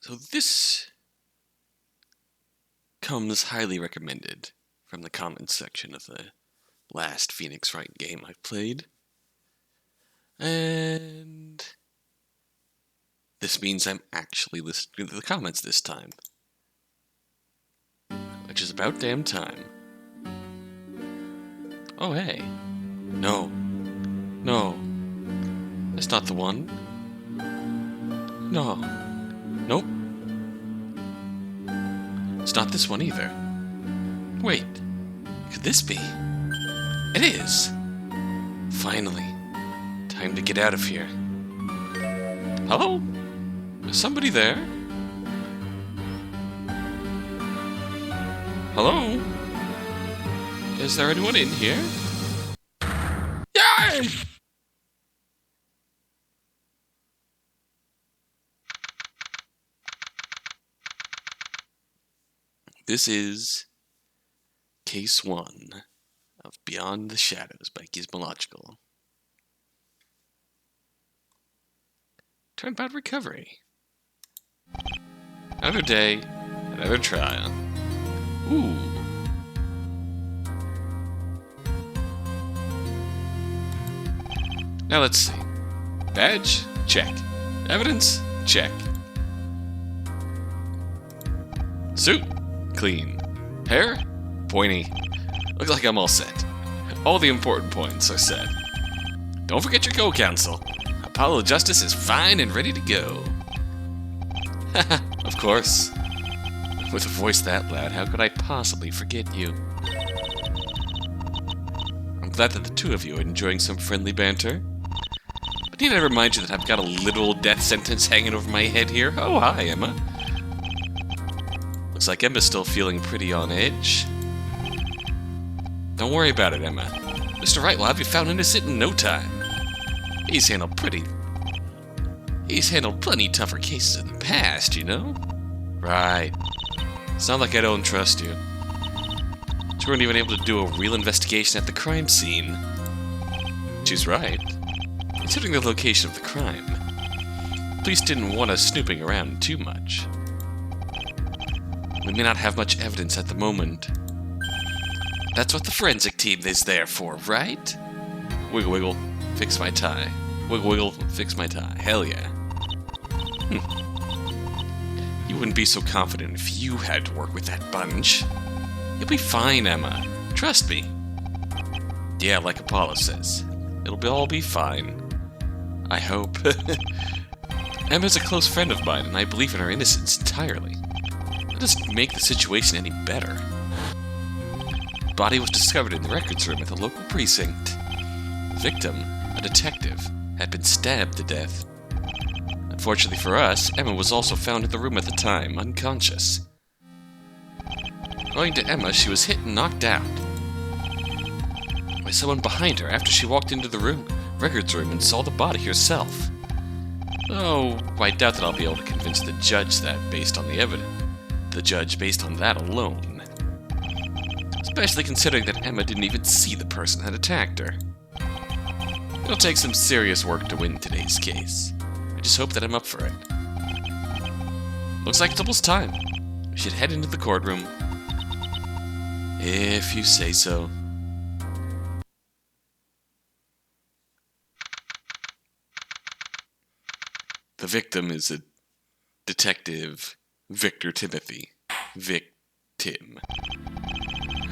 So this comes highly recommended from the comments section of the last Phoenix Wright game I played. And this means I'm actually listening to the comments this time. Which is about damn time. Oh hey. No. No. That's not the one. No. Nope. It's not this one either. Wait. Could this be? It is! Finally. Time to get out of here. Hello? Is somebody there? Hello? Is there anyone in here? Yay! This is Case 1 of Beyond the Shadows by Gizmological. Turnabout recovery. Another day, another trial. Ooh. Now let's see. Badge? Check. Evidence? Check. Suit? Clean. Hair? Pointy. Looks like I'm all set. All the important points are set. Don't forget your co-counsel. Apollo Justice is fine and ready to go. Haha, of course. With a voice that loud, how could I possibly forget you? I'm glad that the two of you are enjoying some friendly banter. But need I remind you that I've got a literal death sentence hanging over my head here? Oh, hi, Emma. Looks like Emma's still feeling pretty on edge. Don't worry about it, Emma. Mr. Wright will have you found innocent in no time. He's handled plenty tougher cases in the past, you know? Right. It's not like I don't trust you. You weren't even able to do a real investigation at the crime scene. She's right. Considering the location of the crime, police didn't want us snooping around too much. We may not have much evidence at the moment. That's what the forensic team is there for, right? Wiggle wiggle, fix my tie. Wiggle wiggle, fix my tie. Hell yeah. You wouldn't be so confident if you had to work with that bunch. You'll be fine, Emma. Trust me. Yeah, like Apollo says. It'll all be fine. I hope. Emma's a close friend of mine, and I believe in her innocence entirely. That doesn't make the situation any better. The body was discovered in the records room at the local precinct. The victim, a detective, had been stabbed to death. Unfortunately for us, Emma was also found in the room at the time, unconscious. According to Emma, she was hit and knocked out by someone behind her after she walked into the records room and saw the body herself. Oh, I doubt that I'll be able to convince the judge that based on the evidence. The judge based on that alone. Especially considering that Emma didn't even see the person that attacked her. It'll take some serious work to win today's case. I just hope that I'm up for it. Looks like it's almost time. We should head into the courtroom. If you say so. The victim is a detective, Victor Timothy. Vic-Tim.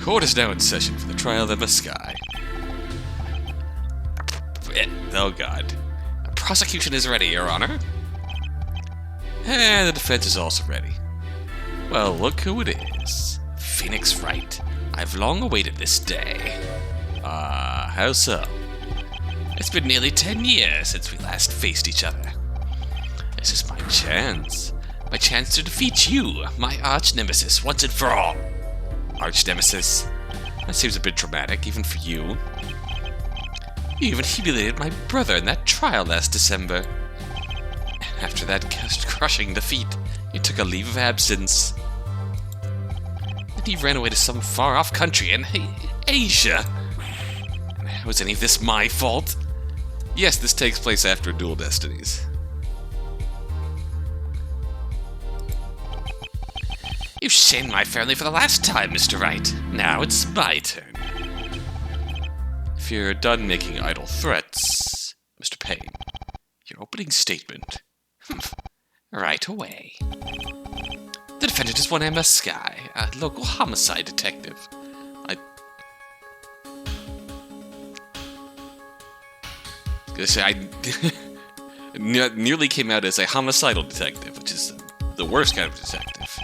Court is now in session for the trial of Emma Skye. Oh god. The prosecution is ready, Your Honor. And the defense is also ready. Well, look who it is. Phoenix Wright. I've long awaited this day. How so? It's been nearly 10 years since we last faced each other. This is my chance. My chance to defeat you, my arch-nemesis, once and for all. Arch-nemesis? That seems a bit dramatic, even for you. You even humiliated my brother in that trial last December. After that crushing defeat, you took a leave of absence. And he ran away to some far-off country in Asia. Was any of this my fault? Yes, this takes place after Dual Destinies. You've shamed my family for the last time, Mr. Wright. Now it's my turn. If you're done making idle threats, Mr. Payne, your opening statement. Right away. The defendant is one Emma Sky, a local homicide detective. I nearly came out as a homicidal detective, which is the worst kind of detective.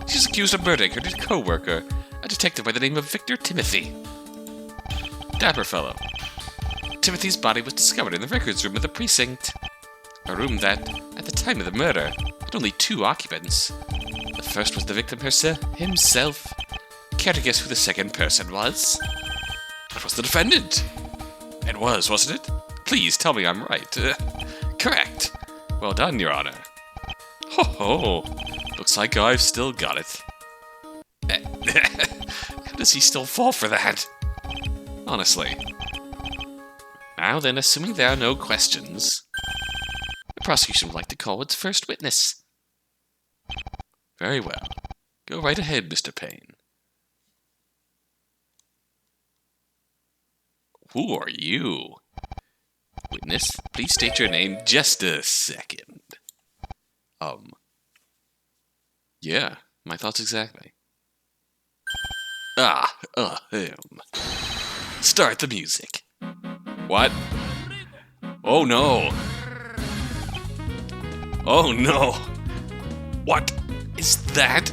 She's accused of murdering her co-worker, a detective by the name of Victor Timothy. Dapper fellow. Timothy's body was discovered in the records room of the precinct. A room that, at the time of the murder, had only 2 occupants. The first was the victim himself. Care to guess who the second person was? It was the defendant. It was, wasn't it? Please tell me I'm right. Correct. Well done, Your Honor. Ho ho. Looks like I've still got it. How does he still fall for that? Honestly. Now then, assuming there are no questions, the prosecution would like to call its first witness. Very well. Go right ahead, Mr. Payne. Who are you? Witness, please state your name just a second. Yeah, my thoughts exactly. Start the music. What? Oh no! Oh no! What is that?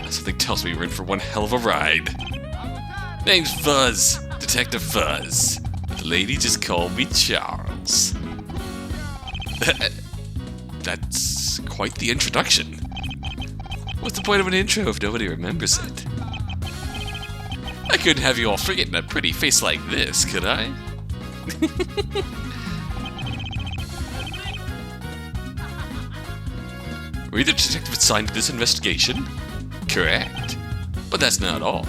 Something tells me we're in for one hell of a ride. Name's Fuzz. Detective Fuzz. The lady just called me Charles. That's quite the introduction. What's the point of an intro if nobody remembers it? I couldn't have you all forgetting a pretty face like this, could I? Were you the detective assigned to this investigation? Correct. But that's not all.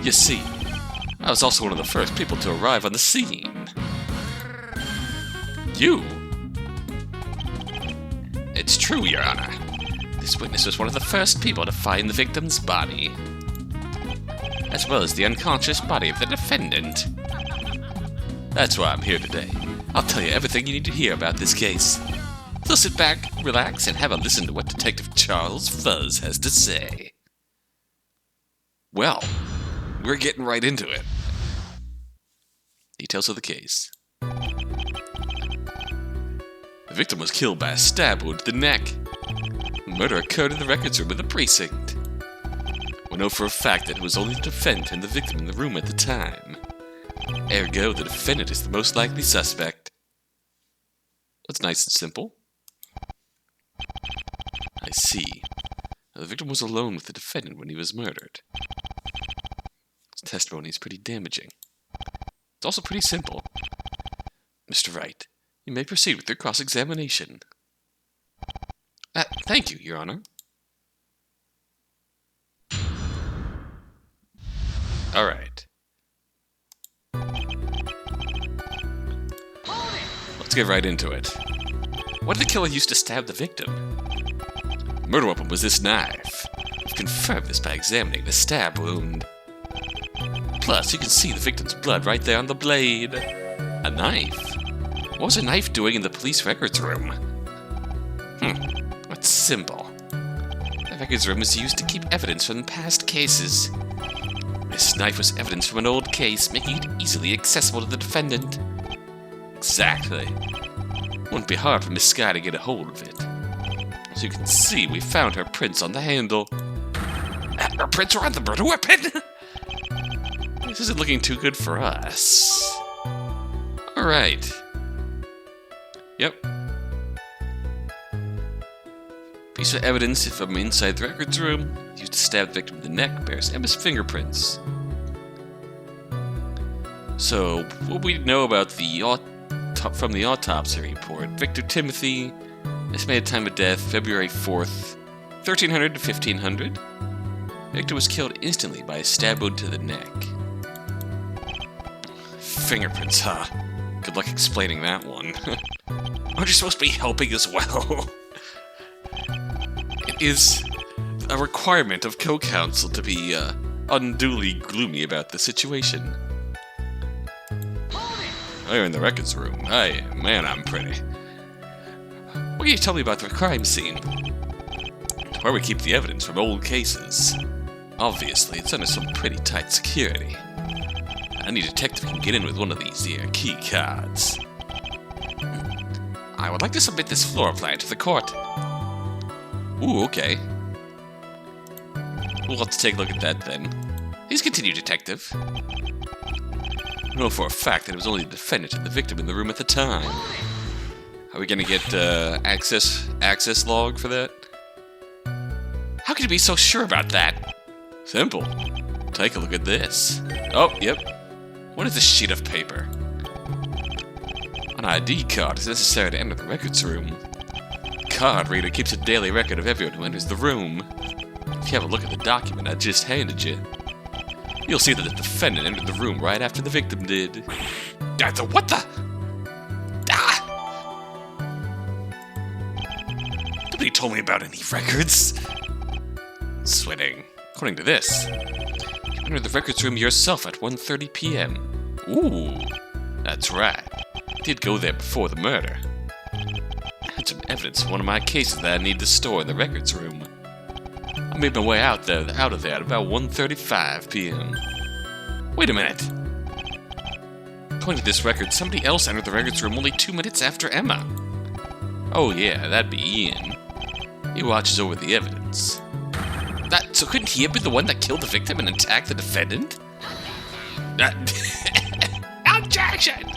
You see, I was also one of the first people to arrive on the scene. You? It's true, Your Honor. This witness was one of the first people to find the victim's body, as well as the unconscious body of the defendant. That's why I'm here today. I'll tell you everything you need to hear about this case. So sit back, relax, and have a listen to what Detective Charles Fuzz has to say. Well, we're getting right into it. Details of the case. The victim was killed by a stab wound to the neck. The murder occurred in the records room of the precinct. We know for a fact that it was only the defendant and the victim in the room at the time. Ergo, the defendant is the most likely suspect. That's nice and simple. I see. Now, the victim was alone with the defendant when he was murdered. His testimony is pretty damaging. It's also pretty simple. Mr. Wright, you may proceed with your cross-examination. Thank you, Your Honor. Alright. Let's get right into it. What did the killer use to stab the victim? The murder weapon was this knife. We've confirmed this by examining the stab wound. Plus, you can see the victim's blood right there on the blade. A knife? What was a knife doing in the police records room? That's simple. The records room was used to keep evidence from past cases. This knife was evidence from an old case, making it easily accessible to the defendant. Exactly. Wouldn't be hard for Miss Sky to get a hold of it. As you can see, we found her prints on the handle. Her prints are on the murder weapon? This isn't looking too good for us. Alright. Yep. Piece of evidence from inside the records room, used to stab the victim in the neck, bears Emma's fingerprints. So, what we know about from the autopsy report, Victor Timothy, estimated time of death, February 4th, 1300 to 1500. Victor was killed instantly by a stab wound to the neck. Fingerprints, huh? Good luck explaining that one. Aren't you supposed to be helping as well? is a requirement of co-counsel to be unduly gloomy about the situation. We're in the records room. Man, I'm pretty. What can you tell me about the crime scene? Where we keep the evidence from old cases. Obviously, it's under some pretty tight security. Any detective can get in with one of these here key cards. I would like to submit this floor plan to the court. Ooh, okay. We'll have to take a look at that then. Please continue, detective. I know for a fact that it was only the defendant and the victim in the room at the time. Are we gonna get access log for that? How can you be so sure about that? Simple. Take a look at this. Oh, yep. What is this sheet of paper? An ID card is necessary to enter the records room. Card reader keeps a daily record of everyone who enters the room. If you have a look at the document I just handed you, you'll see that the defendant entered the room right after the victim did. What the? Nobody told me about any records. Sweating. According to this, you entered the records room yourself at 1:30 p.m. Ooh, that's right. I did go there before the murder. I had some evidence in one of my cases that I need to store in the records room. I made my way out of there at about 1:35 p.m. Wait a minute. According to this record, somebody else entered the records room only 2 minutes after Emma. Oh yeah, that'd be Ian. He watches over the evidence. So couldn't he have been the one that killed the victim and attacked the defendant? Objection!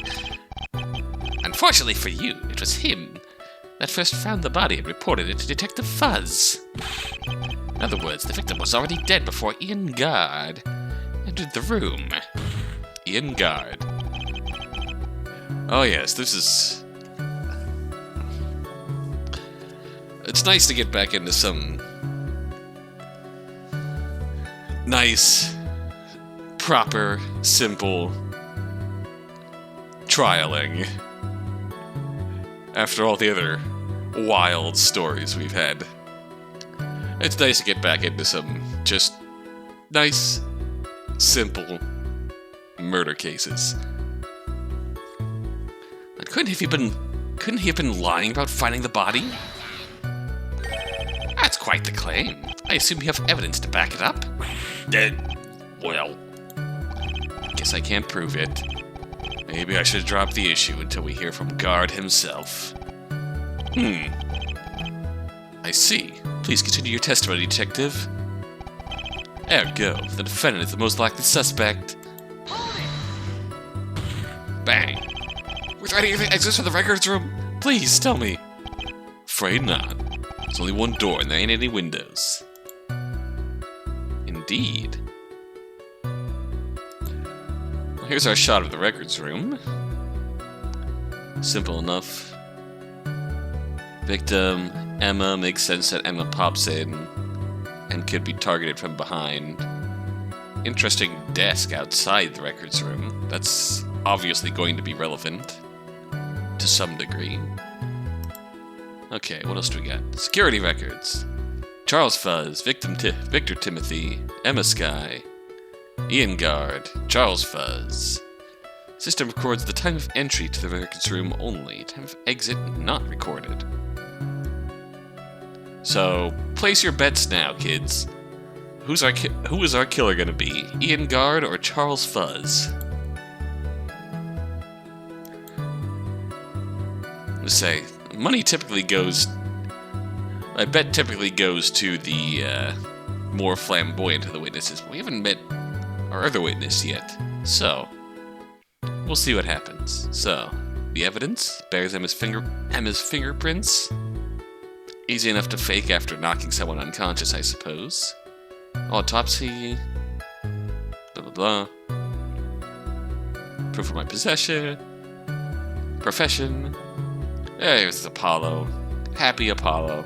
Unfortunately for you, it was him that first found the body and reported it to Detective Fuzz. In other words, the victim was already dead before Ian Guard entered the room. Ian Guard. Oh yes, this is... It's nice to get back into some nice, proper, simple trialing after all the other wild stories we've had. It's nice to get back into some just nice, simple murder cases. But couldn't he have been lying about finding the body? That's quite the claim. I assume you have evidence to back it up? Well, guess I can't prove it. Maybe I should drop the issue until we hear from Guard himself. I see. Please continue your testimony, detective. Ergo, the defendant is the most likely suspect. Bang. Was there any exits from the records room? Please, tell me. Afraid not. There's only one door and there ain't any windows. Indeed. Well, here's our shot of the records room. Simple enough. Victim, Emma. Makes sense that Emma pops in and could be targeted from behind. Interesting desk outside the records room. That's obviously going to be relevant to some degree. Okay, what else do we got? Security records. Charles Fuzz, Victor Timothy, Emma Sky, Ian Guard, Charles Fuzz. System records the time of entry to the records room only. Time of exit not recorded. So, place your bets now, kids. Who is our killer gonna be? Ian Guard or Charles Fuzz? Let's say, money typically goes... My bet typically goes to the more flamboyant of the witnesses, but we haven't met our other witness yet. So, we'll see what happens. So, the evidence bears Emma's fingerprints. Easy enough to fake after knocking someone unconscious, I suppose. Autopsy. Blah, blah, blah. Proof of my possession. Profession. There's Apollo. Happy Apollo.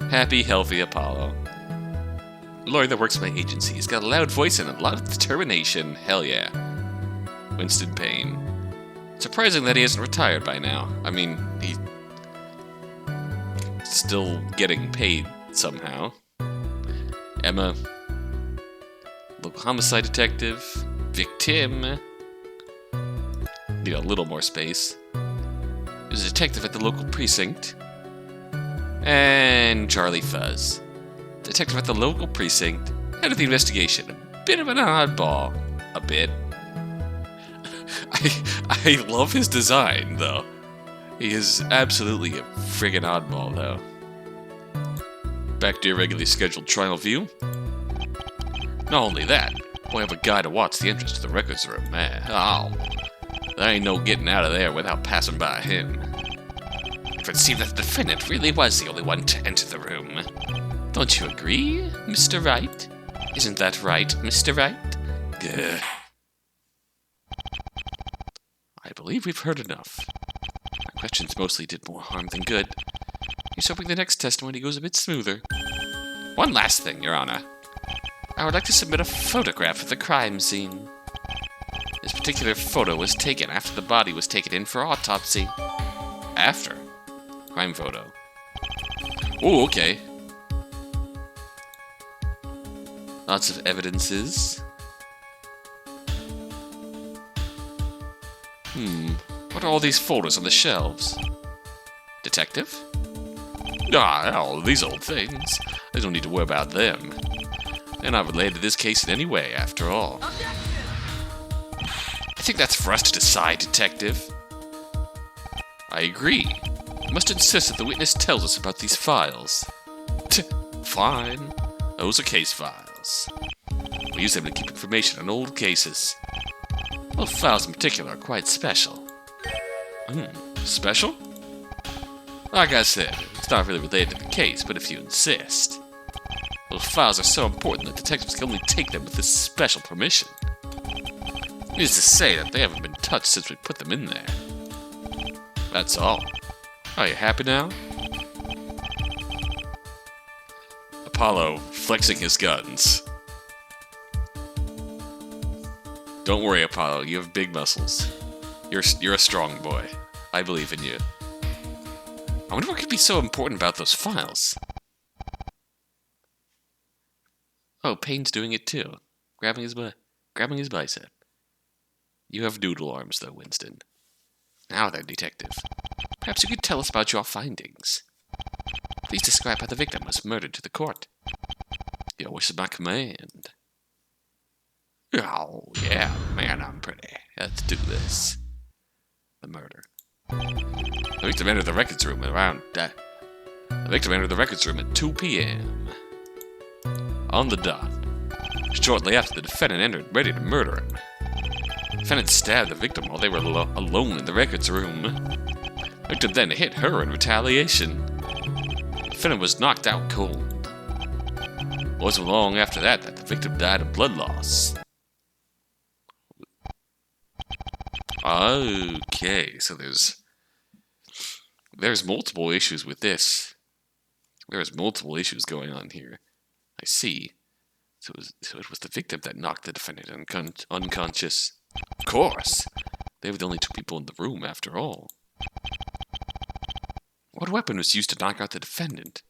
Happy, healthy Apollo. Lawyer that works for my agency. He's got a loud voice and a lot of determination. Hell yeah. Winston Payne. Surprising that he hasn't retired by now. I mean, still getting paid somehow. Emma, local homicide detective, victim. Need a little more space. There's a detective at the local precinct. And Charlie Fuzz, detective at the local precinct, head of the investigation. A bit of an oddball. A bit. I love his design, though. He is absolutely a friggin' oddball, though. Back to your regularly scheduled trial view. Not only that, we have a guy to watch the entrance to the records room, man. Oh, there ain't no getting out of there without passing by him. It would seem that the defendant really was the only one to enter the room. Don't you agree, Mr. Wright? Isn't that right, Mr. Wright? Gah. I believe we've heard enough. My questions mostly did more harm than good. He's hoping the next testimony goes a bit smoother. One last thing, Your Honor. I would like to submit a photograph of the crime scene. This particular photo was taken after the body was taken in for autopsy. After? Crime photo. Oh, okay. Lots of evidences. What are all these photos on the shelves? Detective? Oh, these old things. I don't need to worry about them. They're not related to this case in any way, after all. I think that's for us to decide, Detective. I agree. You must insist that the witness tells us about these files. Fine. Those are case files. We use them to keep information on old cases. Those files in particular are quite special. Special? Like I said, it's not really related to the case, but if you insist. Those files are so important that detectives can only take them with this special permission. Needless to say that they haven't been touched since we put them in there. That's all. Are you happy now? Apollo flexing his guns. Don't worry, Apollo. You have big muscles. You're a strong boy. I believe in you. I wonder what could be so important about those files. Oh, Payne's doing it too. Grabbing his bicep. You have noodle arms, though, Winston. Now then, Detective. Perhaps you could tell us about your findings. Please describe how the victim was murdered to the court. Your wish is my command. Oh, yeah, man, I'm pretty. Let's do this. The murder. The victim entered the records room at 2 p.m. On the dot. Shortly after, the defendant entered, ready to murder him. The defendant stabbed the victim while they were alone in the records room. The victim then hit her in retaliation. The defendant was knocked out cold. It wasn't long after that the victim died of blood loss. Okay, so there's multiple issues with this. There's multiple issues going on here. I see. So it was the victim that knocked the defendant unconscious. Of course. They were the only two people in the room, after all. What weapon was used to knock out the defendant?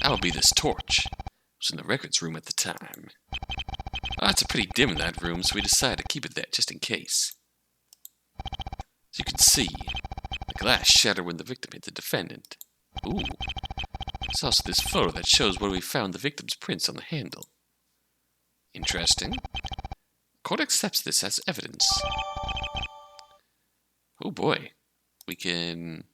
That would be this torch. It was in the records room at the time. It's pretty dim in that room, so we decided to keep it there just in case. As you can see, the glass shattered when the victim hit the defendant. Ooh. There's also this photo that shows where we found the victim's prints on the handle. Interesting. Court accepts this as evidence. Oh boy. We can...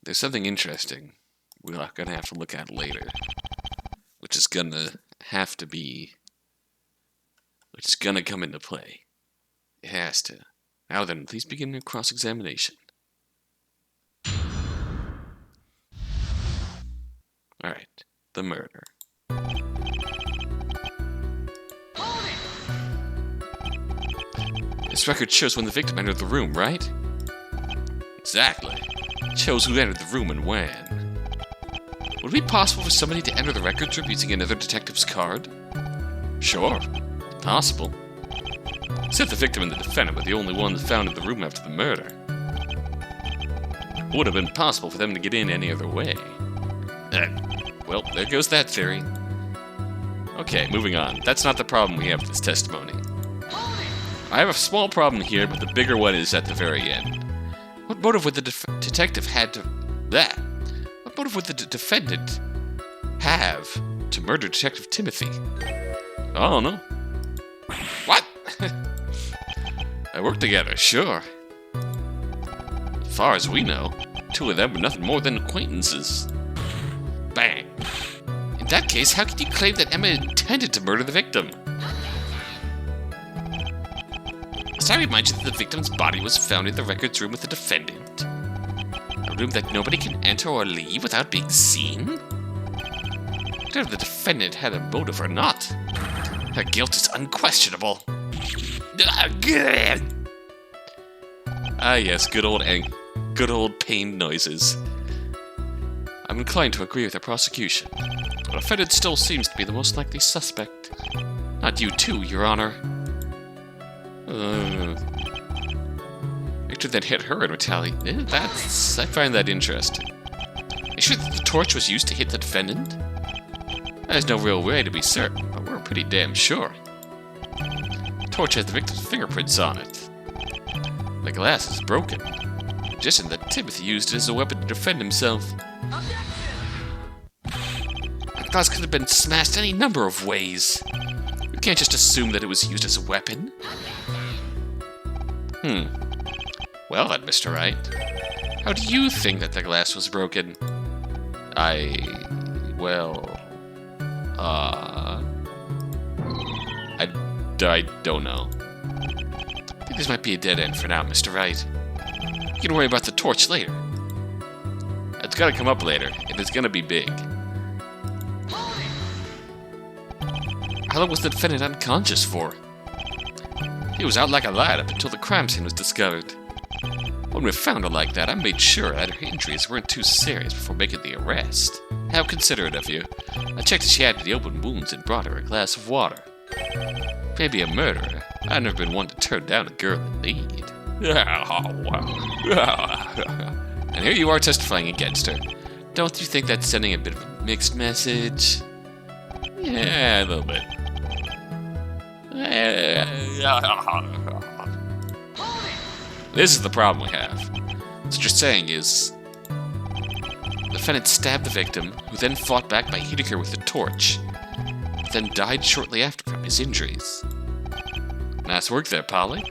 There's something interesting we're not going to have to look at later, which is going to come into play. It has to. Now then, please begin your cross-examination. Alright, the murder. This record shows when the victim entered the room, right? Exactly. shows who entered the room and when. Would it be possible for somebody to enter the records room using another detective's card? Sure, possible. Except the victim and the defendant were the only ones found in the room after the murder. It would have been possible for them to get in any other way. Well, there goes that theory. Okay, moving on. That's not the problem we have with this testimony. I have a small problem here, but the bigger one is at the very end. What motive would the detective had to... that? What motive would the defendant have to murder Detective Timothy? I don't know. What? They work together, sure. As far as we know, two of them were nothing more than acquaintances. Bang. In that case, how can you claim that Emma intended to murder the victim? Must I remind you that the victim's body was found in the records room with the defendant? A room that nobody can enter or leave without being seen? Whether the defendant had a motive or not, her guilt is unquestionable. Ah yes, good old pain noises. I'm inclined to agree with the prosecution. The defendant still seems to be the most likely suspect. Not you too, Your Honor. Victor then hit her and retaliated. I find that interesting. Are you sure that the torch was used to hit the defendant? There's no real way to be certain, but we're pretty damn sure. The torch has the victim's fingerprints on it. The glass is broken. Suggesting that Timothy used it as a weapon to defend himself. The glass could have been smashed any number of ways. You can't just assume that it was used as a weapon. Well then, Mr. Wright, how do you think that the glass was broken? I don't know. I think this might be a dead end for now, Mr. Wright. You can worry about the torch later. It's gotta come up later, and it's gonna be big. How long was the defendant unconscious for? He was out like a light up until the crime scene was discovered. When we found her like that, I made sure that her injuries weren't too serious before making the arrest. How considerate of you. I checked if she had any open wounds and brought her a glass of water. Maybe a murderer. I've never been one to turn down a girl in need. And here you are testifying against her. Don't you think that's sending a bit of a mixed message? Yeah, a little bit. This is the problem we have. What you're saying is, the defendant stabbed the victim, who then fought back by hitting her with a torch, then died shortly after from his injuries. Nice work there, Polly.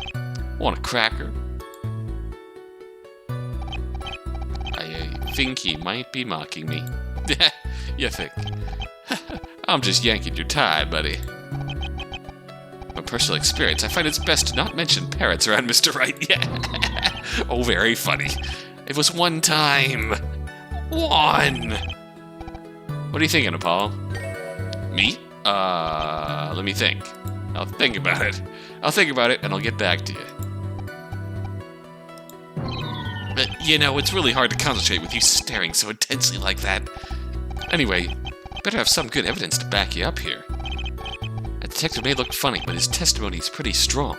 Want a cracker? I think he might be mocking me. You think? I'm just yanking your tie, buddy. From personal experience, I find it's best to not mention parrots around Mr. Wright. Yeah. Oh, very funny. It was one time. One. What are you thinking, Paul? Me? Let me think. I'll think about it. And I'll get back to you. But, you know, it's really hard to concentrate with you staring so intensely like that. Anyway, better have some good evidence to back you up here. A detective may look funny, but his testimony is pretty strong.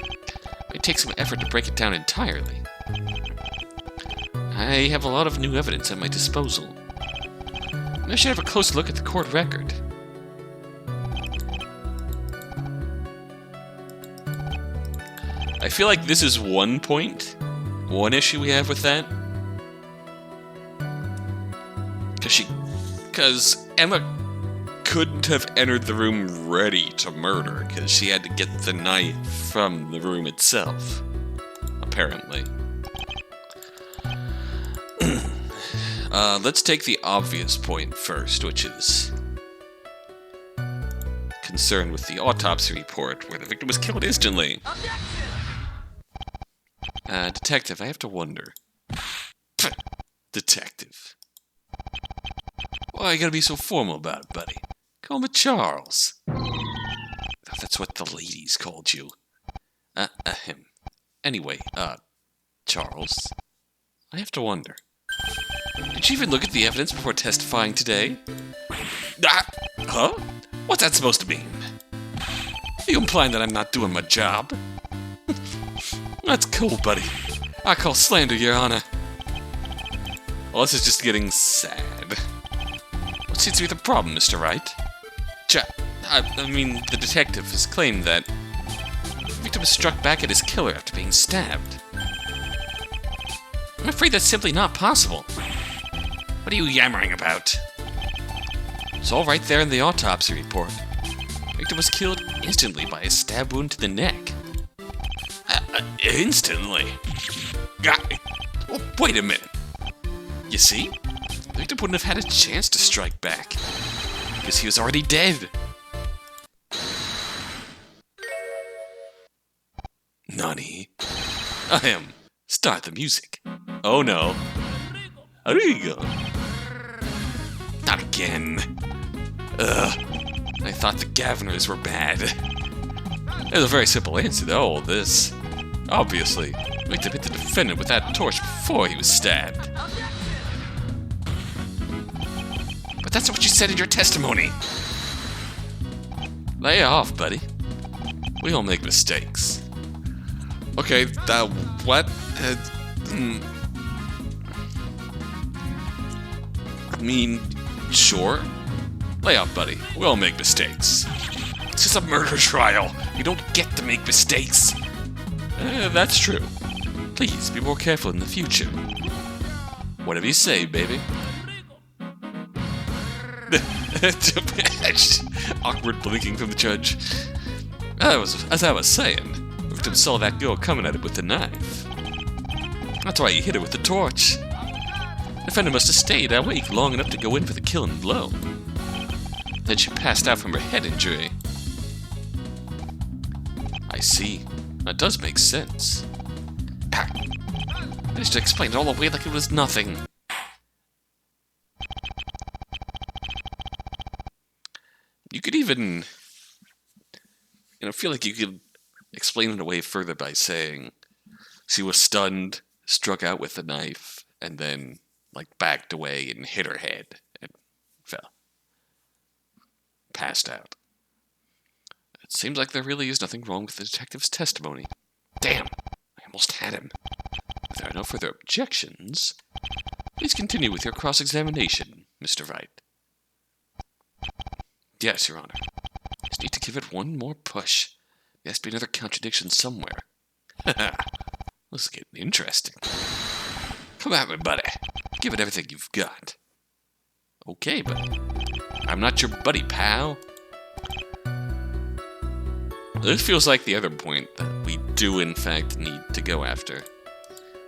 It may take some effort to break it down entirely. I have a lot of new evidence at my disposal. I should have a close look at the court record. I feel like this is one issue we have with that. Because Emma couldn't have entered the room ready to murder, because she had to get the knife from the room itself, apparently. Let's take the obvious point first, which is concerned with the autopsy report, where the victim was killed instantly. Detective, I have to wonder. Detective. Why you gotta be so formal about it, buddy? Call me Charles. Oh, that's what the ladies called you. Him. Anyway, Charles, I have to wonder. Did you even look at the evidence before testifying today? Huh? What's that supposed to mean? Are you implying that I'm not doing my job? That's cool, buddy. I call slander, Your Honor. Well, this is just getting sad. What seems to be the problem, Mr. Wright? I mean, the detective has claimed that the victim was struck back at his killer after being stabbed. I'm afraid that's simply not possible. What are you yammering about? It's all right there in the autopsy report. The victim was killed instantly by a stab wound to the neck. Instantly? Oh, wait a minute. You see? The victim wouldn't have had a chance to strike back, because he was already dead. Nani? Start the music. Oh no. Arigo. Not again. Ugh. I thought the Governors were bad. There's a very simple answer to all this. Obviously, the victim hit the defendant with that torch before he was stabbed. But that's not what you said in your testimony. Lay off, buddy. We all make mistakes. Okay, what? I mean, sure. Lay off, buddy. We all make mistakes. This is a murder trial. You don't get to make mistakes. That's true. Please, be more careful in the future. Whatever you say, baby. Awkward blinking from the judge. As I was saying, the victim saw that girl coming at him with the knife. That's why he hit her with the torch. The defendant must have stayed awake long enough to go in for the killing blow. Then she passed out from her head injury. I see. That does make sense. I just explained it all away like it was nothing. You could even, feel like you could explain it away further by saying she was stunned, struck out with the knife, and then, backed away and hit her head and fell. Passed out. It seems like there really is nothing wrong with the detective's testimony. Damn! I almost had him. If there are no further objections, please continue with your cross-examination, Mr. Wright. Yes, Your Honor. Just need to give it one more push. There has to be another contradiction somewhere. This is getting interesting. Come at me, buddy. Give it everything you've got. Okay, buddy. I'm not your buddy, pal. This feels like the other point that we do, in fact, need to go after.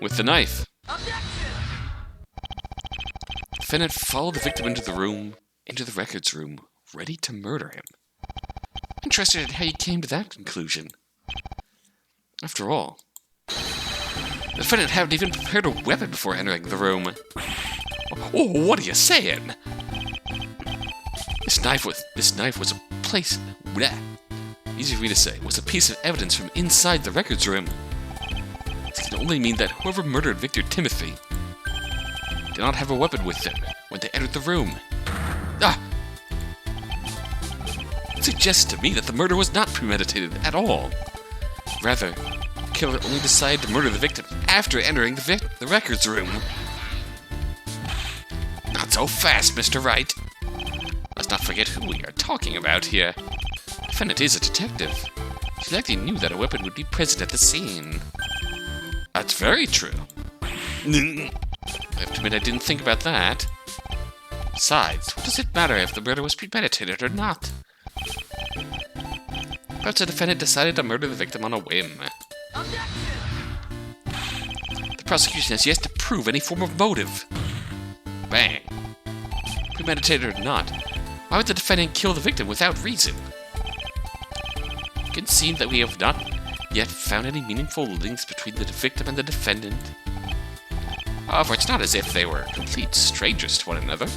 With the knife. Objection! Defendant followed the victim into the records room, ready to murder him. Interested in how you came to that conclusion. After all, the defendant hadn't even prepared a weapon before entering the room. Oh, what are you saying? This knife was a place. Bleh. Easy for me to say. Was a piece of evidence from inside the records room. This can only mean that whoever murdered Victor Timothy did not have a weapon with them when they entered the room. It suggests to me that the murder was not premeditated at all. Rather, the killer only decided to murder the victim after entering the records room. Not so fast, Mr. Wright. Let's not forget who we are talking about here. The defendant is a detective. He likely knew that a weapon would be present at the scene. That's very true. I have to admit I didn't think about that. Besides, what does it matter if the murder was premeditated or not? Perhaps the defendant decided to murder the victim on a whim. The prosecution has yet to prove any form of motive. Bang. Premeditated or not, why would the defendant kill the victim without reason? It can seem that we have not yet found any meaningful links between the victim and the defendant. However, it's not as if they were complete strangers to one another.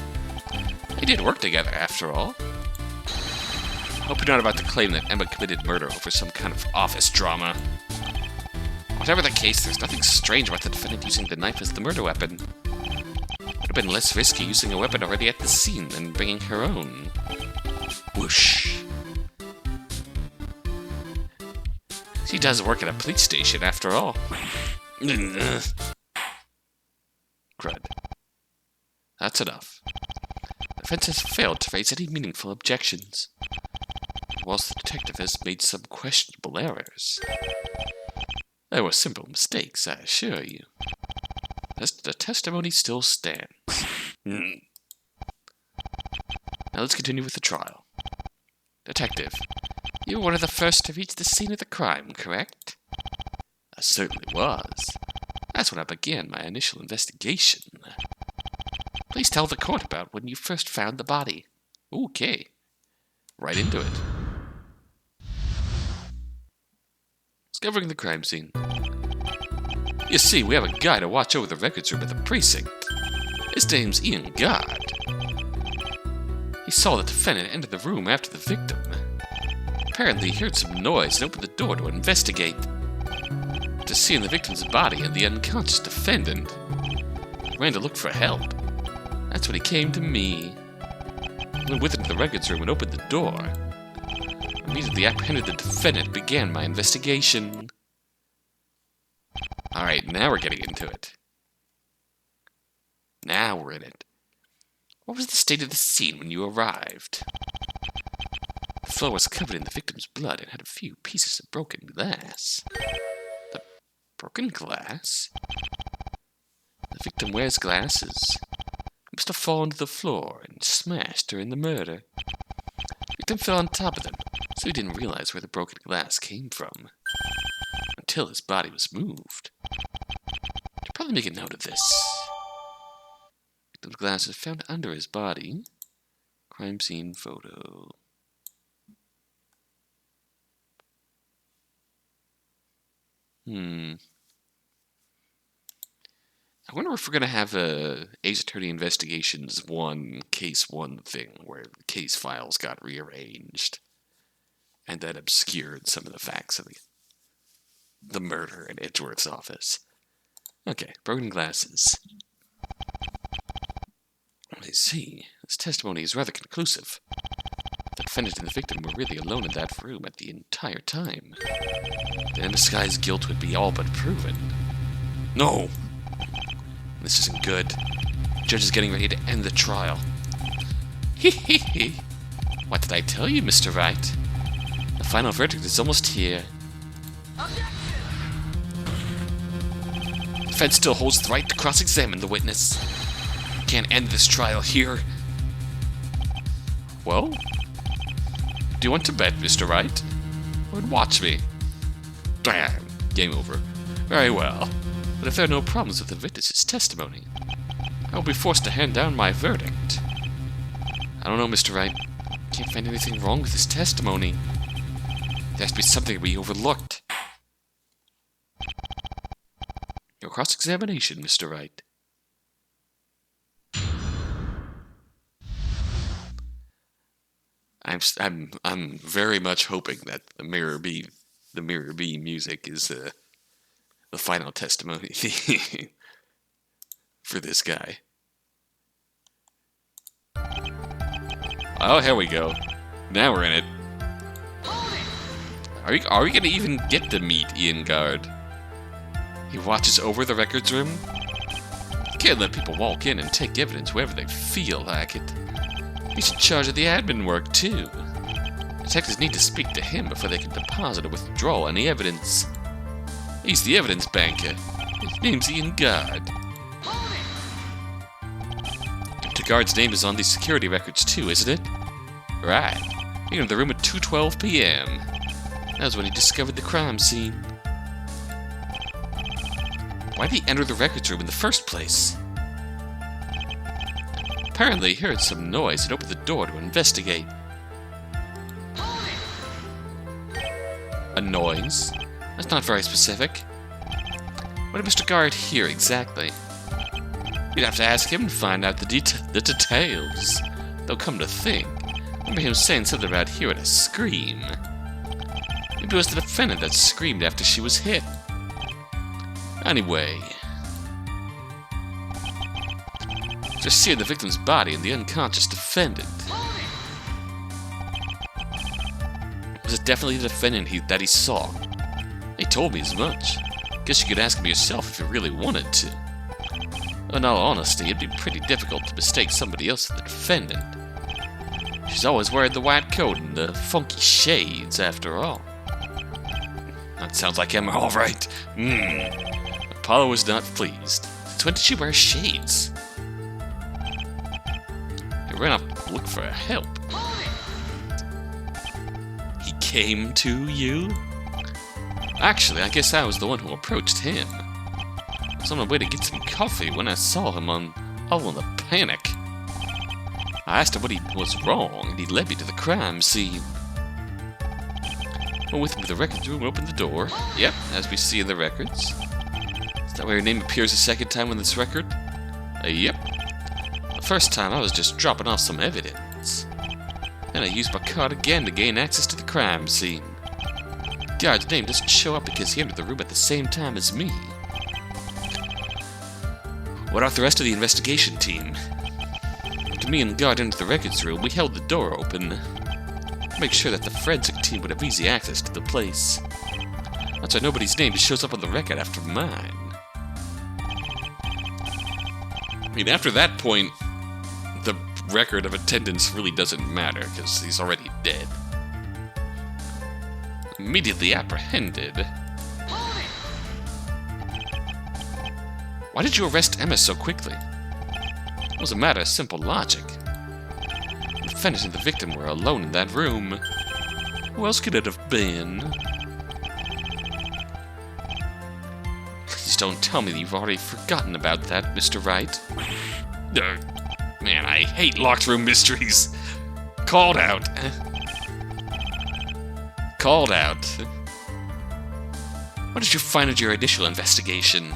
They did work together, after all. I hope you're not about to claim that Emma committed murder over some kind of office drama. Whatever the case, there's nothing strange about the defendant using the knife as the murder weapon. It have been less risky using a weapon already at the scene than bringing her own. Whoosh. She does work at a police station, after all. Crud. That's enough. The defense has failed to raise any meaningful objections, whilst the detective has made some questionable errors. They were simple mistakes, I assure you. The testimony still stands. Now let's continue with the trial. Detective, you were one of the first to reach the scene of the crime, correct? I certainly was. That's when I began my initial investigation. Please tell the court about when you first found the body. Okay. Right into it. Discovering the crime scene. You see, we have a guy to watch over the records room at the precinct. His name's Ian Gard. He saw the defendant enter the room after the victim. Apparently he heard some noise and opened the door to investigate. After seeing the victim's body and the unconscious defendant, he ran to look for help. That's when he came to me. I went with him to the records room and opened the door. Immediately apprehended the defendant and began my investigation. Alright, now we're getting into it. Now we're in it. What was the state of the scene when you arrived? The floor was covered in the victim's blood and had a few pieces of broken glass. The broken glass? The victim wears glasses. It must have fallen to the floor and smashed during the murder. The victim fell on top of them, so he didn't realize where the broken glass came from until his body was moved. Should probably make a note of this. Victim's glasses found under his body. Crime scene photo. I wonder if we're going to have a Ace Attorney Investigations 1, Case 1 thing, where the case files got rearranged, and that obscured some of the facts of the murder in Edgeworth's office. Okay, broken glasses. I see. This testimony is rather conclusive. The defendant and the victim were really alone in that room at the entire time. The undisguised guilt would be all but proven. No! This isn't good. The judge is getting ready to end the trial. Hee. What did I tell you, Mr. Wright? The final verdict is almost here. The defense still holds the right to cross-examine the witness. Can't end this trial here. Well? Do you want to bet, Mr. Wright? Or watch me? Bam! Game over. Very well. But if there are no problems with the witness's testimony, I will be forced to hand down my verdict. I don't know, Mr. Wright. Can't find anything wrong with his testimony. There has to be something we overlooked. Your cross-examination, Mr. Wright. I'm very much hoping that the Mirror B music is the final testimony for this guy. Oh, here we go. Now we're in it. Are we gonna even get to meet Ian Gard? He watches over the records room. You can't let people walk in and take evidence wherever they feel like it. He's in charge of the admin work, too. Detectives need to speak to him before they can deposit or withdraw any evidence. He's the evidence banker. His name's Ian Gard. Dr. Gard's name is on these security records, too, isn't it? Right. He entered the room at 2:12 p.m. That was when he discovered the crime scene. Why did he enter the records room in the first place? Apparently, he heard some noise and opened the door to investigate. A noise? That's not very specific. What did Mr. Gard hear exactly? You'd have to ask him to find out the details. They'll come to think. I remember him saying something about hearing a scream. Maybe it was the defendant that screamed after she was hit. after seeing the victim's body and the unconscious defendant. Was it definitely the defendant that he saw? He told me as much. Guess you could ask him yourself if you really wanted to. In all honesty, it'd be pretty difficult to mistake somebody else for the defendant. She's always wearing the white coat and the funky shades, after all. That sounds like Emma, all right. Apollo was not pleased. Since when did she wear shades? He ran off to look for help. He came to you? Actually, I guess I was the one who approached him. I was on my way to get some coffee when I saw him all in a panic. I asked him what was wrong, and he led me to the crime scene. Went with him to the records room and opened the door. Yep, as we see in the records. Is that where your name appears a second time on this record? Yep. The first time I was just dropping off some evidence. Then I used my card again to gain access to the crime scene. The guard's name doesn't show up because he entered the room at the same time as me. What about the rest of the investigation team? After me and the guard entered the records room, we held the door open to make sure that the forensic team would have easy access to the place. That's why nobody's name shows up on the record after mine. I mean, after that point, the record of attendance really doesn't matter, because he's already dead. Immediately apprehended. Why did you arrest Emma so quickly? It was a matter of simple logic. The defendant and the victim were alone in that room. Who else could it have been? Please don't tell me that you've already forgotten about that, Mr. Wright. Man, I hate locked room mysteries. Called out. Called out. What did you find at your initial investigation?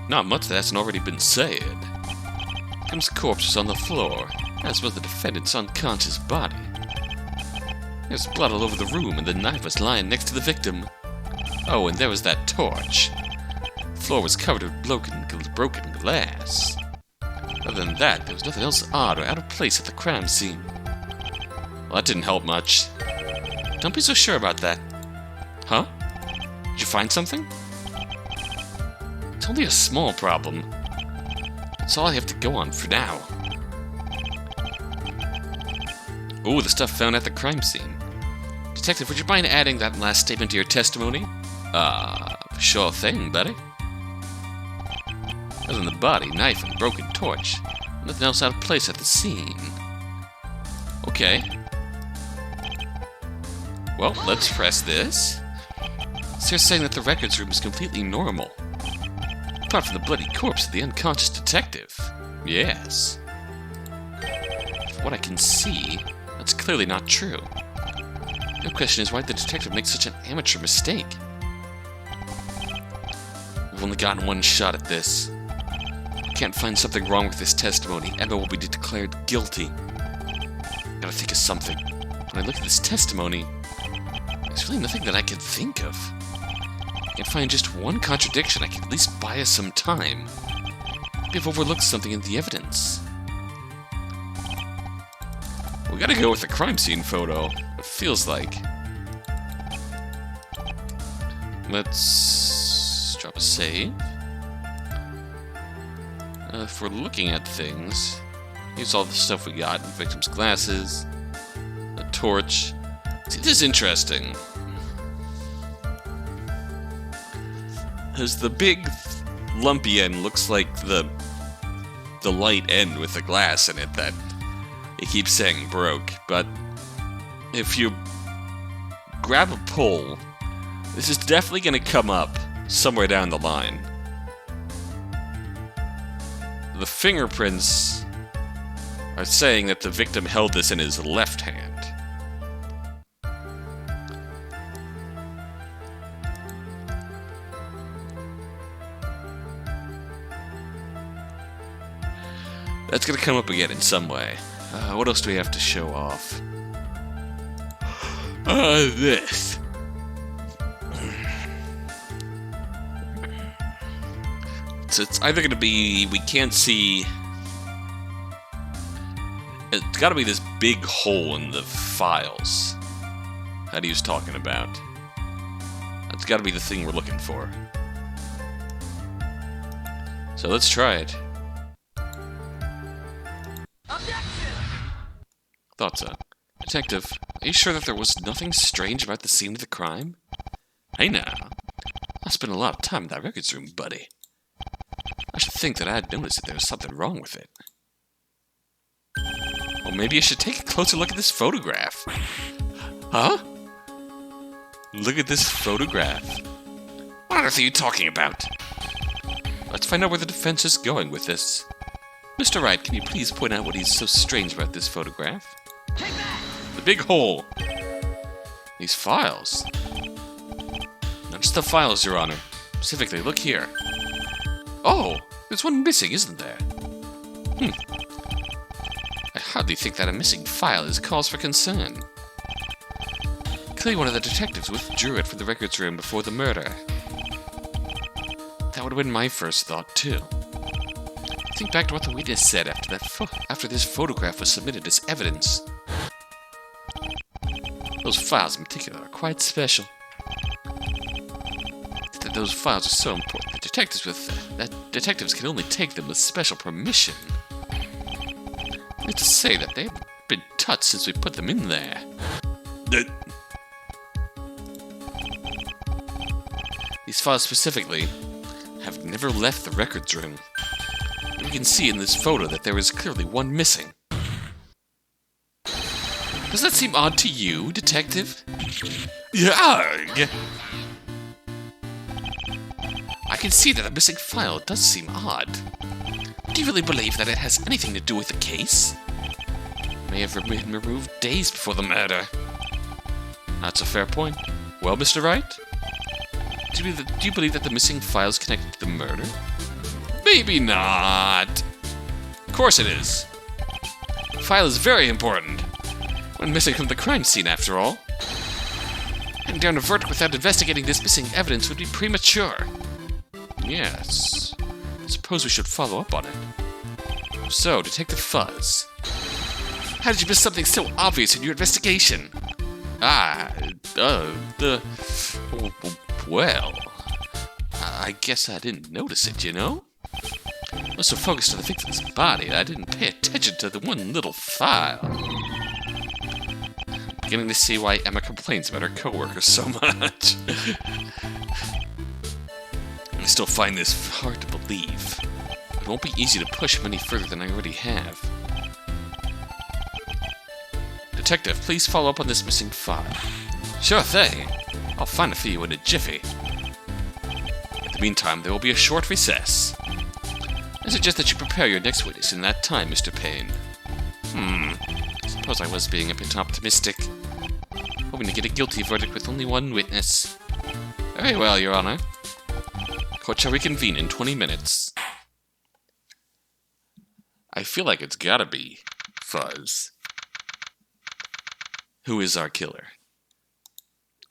Not much that hasn't already been said. Victim's corpse was on the floor, as was the defendant's unconscious body. There was blood all over the room, and the knife was lying next to the victim. Oh, and there was that torch. The floor was covered with broken glass. Other than that, there was nothing else odd or out of place at the crime scene. Well, that didn't help much. Don't be so sure about that. Huh? Did you find something? It's only a small problem. That's all I have to go on for now. Ooh, the stuff found at the crime scene. Detective, would you mind adding that last statement to your testimony? Sure thing, buddy. Other than the body, knife, and broken torch, nothing else out of place at the scene. Okay. Well, let's press this. So you're saying that the records room is completely normal? Apart from the bloody corpse of the unconscious detective. Yes. From what I can see, that's clearly not true. The question is why did the detective make such an amateur mistake? We've only gotten one shot at this. Can't find something wrong with this testimony, Emma will be declared guilty. Gotta think of something. When I look at this testimony, there's really nothing that I can think of. I can find just one contradiction. I can at least buy us some time. Maybe I've overlooked something in the evidence. We gotta go with the crime scene photo. It feels like. Let's drop a save. If we're looking at things, here's all the stuff we got. The victim's glasses, a torch. See, this is interesting. As the big lumpy end looks like the light end with the glass in it that it keeps saying broke, but if you grab a pull, this is definitely going to come up somewhere down the line. The fingerprints are saying that the victim held this in his left hand. That's gonna come up again in some way. What else do we have to show off? This. So it's either going to be we can't see... It's got to be this big hole in the files that he was talking about. That's got to be the thing we're looking for. So let's try it. Thought so. Detective, are you sure that there was nothing strange about the scene of the crime? Hey now, I spent a lot of time in that records room, buddy. I should think that I'd noticed that there was something wrong with it. Well, maybe I should take a closer look at this photograph. Huh? Look at this photograph. What on earth are you talking about? Let's find out where the defense is going with this. Mr. Wright, can you please point out what is so strange about this photograph? The big hole. These files. Not just the files, Your Honor. Specifically, look here. Oh, there's one missing, isn't there? I hardly think that a missing file is cause for concern. Clearly one of the detectives withdrew it from the records room before the murder. That would have been my first thought, too. Think back to what the witness said after this photograph was submitted as evidence. Those files in particular are quite special. Those files are so important that detectives can only take them with special permission. It's to say that they've been touched since we put them in there. These files specifically have never left the records room. You can see in this photo that there is clearly one missing. Does that seem odd to you, Detective? Yeah. I can see that a missing file does seem odd. Do you really believe that it has anything to do with the case? It may have been removed days before the murder. That's a fair point. Well, Mr. Wright? Do you believe that the missing file is connected to the murder? Maybe not. Of course it is. The file is very important. Went missing from the crime scene, after all. Heading down a verdict without investigating this missing evidence would be premature. Yes. I suppose we should follow up on it. So, Detective Fuzz, how did you miss something so obvious in your investigation? Well, I guess I didn't notice it, you know? I was so focused on the victim's body that I didn't pay attention to the one little file. I'm beginning to see why Emma complains about her coworkers so much. I still find this hard to believe. It won't be easy to push him any further than I already have. Detective, please follow up on this missing file. Sure thing. I'll find it for you in a jiffy. In the meantime, there will be a short recess. I suggest that you prepare your next witness in that time, Mr. Payne. I suppose I was being a bit optimistic. Hoping to get a guilty verdict with only one witness. Very well, Your Honor. Court shall reconvene in 20 minutes. I feel like it's gotta be Fuzz. Who is our killer?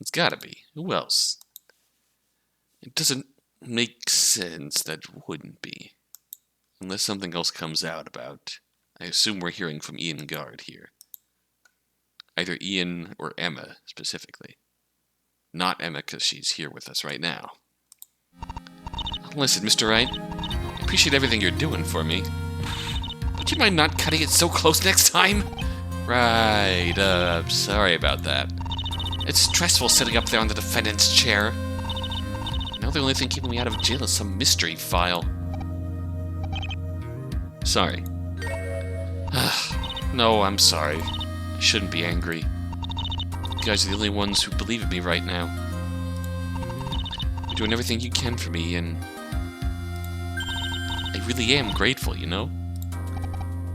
It's gotta be. Who else? It doesn't make sense that it wouldn't be. Unless something else comes out about... I assume we're hearing from Ian Guard here. Either Ian or Emma, specifically. Not Emma, because she's here with us right now. Listen, Mr. Wright, I appreciate everything you're doing for me. Would you mind not cutting it so close next time? Right, sorry about that. It's stressful sitting up there on the defendant's chair. Now the only thing keeping me out of jail is some mystery file. Sorry. No, I'm sorry. I shouldn't be angry. You guys are the only ones who believe in me right now. You're doing everything you can for me, and... I really am grateful, you know?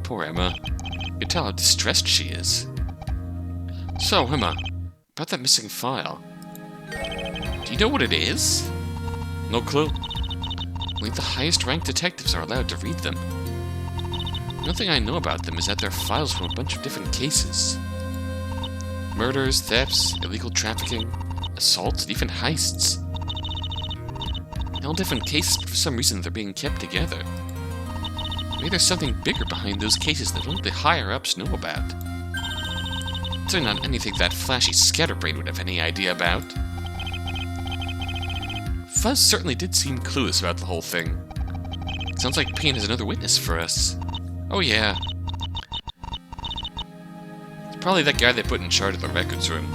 Poor Emma. You can tell how distressed she is. So, Emma, about that missing file. Do you know what it is? No clue. Only the highest ranked detectives are allowed to read them. The only thing I know about them is that they're files from a bunch of different cases. Murders, thefts, illegal trafficking, assaults, and even heists. All different cases, but for some reason they're being kept together. Maybe there's something bigger behind those cases that only the higher-ups know about. Certainly not anything that flashy scatterbrain would have any idea about. Fuzz certainly did seem clueless about the whole thing. Sounds like Payne has another witness for us. Oh yeah. It's probably that guy they put in charge of the records room.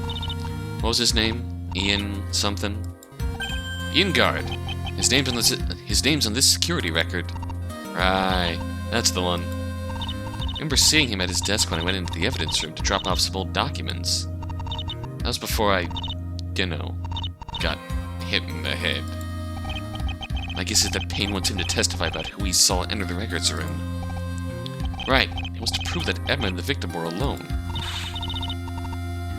What was his name? Ian something? Ian Guard. His name's on this security record. Right, that's the one. I remember seeing him at his desk when I went into the evidence room to drop off some old documents. That was before I, got hit in the head. My guess is that Payne wants him to testify about who he saw enter the records room. Right, he wants to prove that Emma and the victim were alone.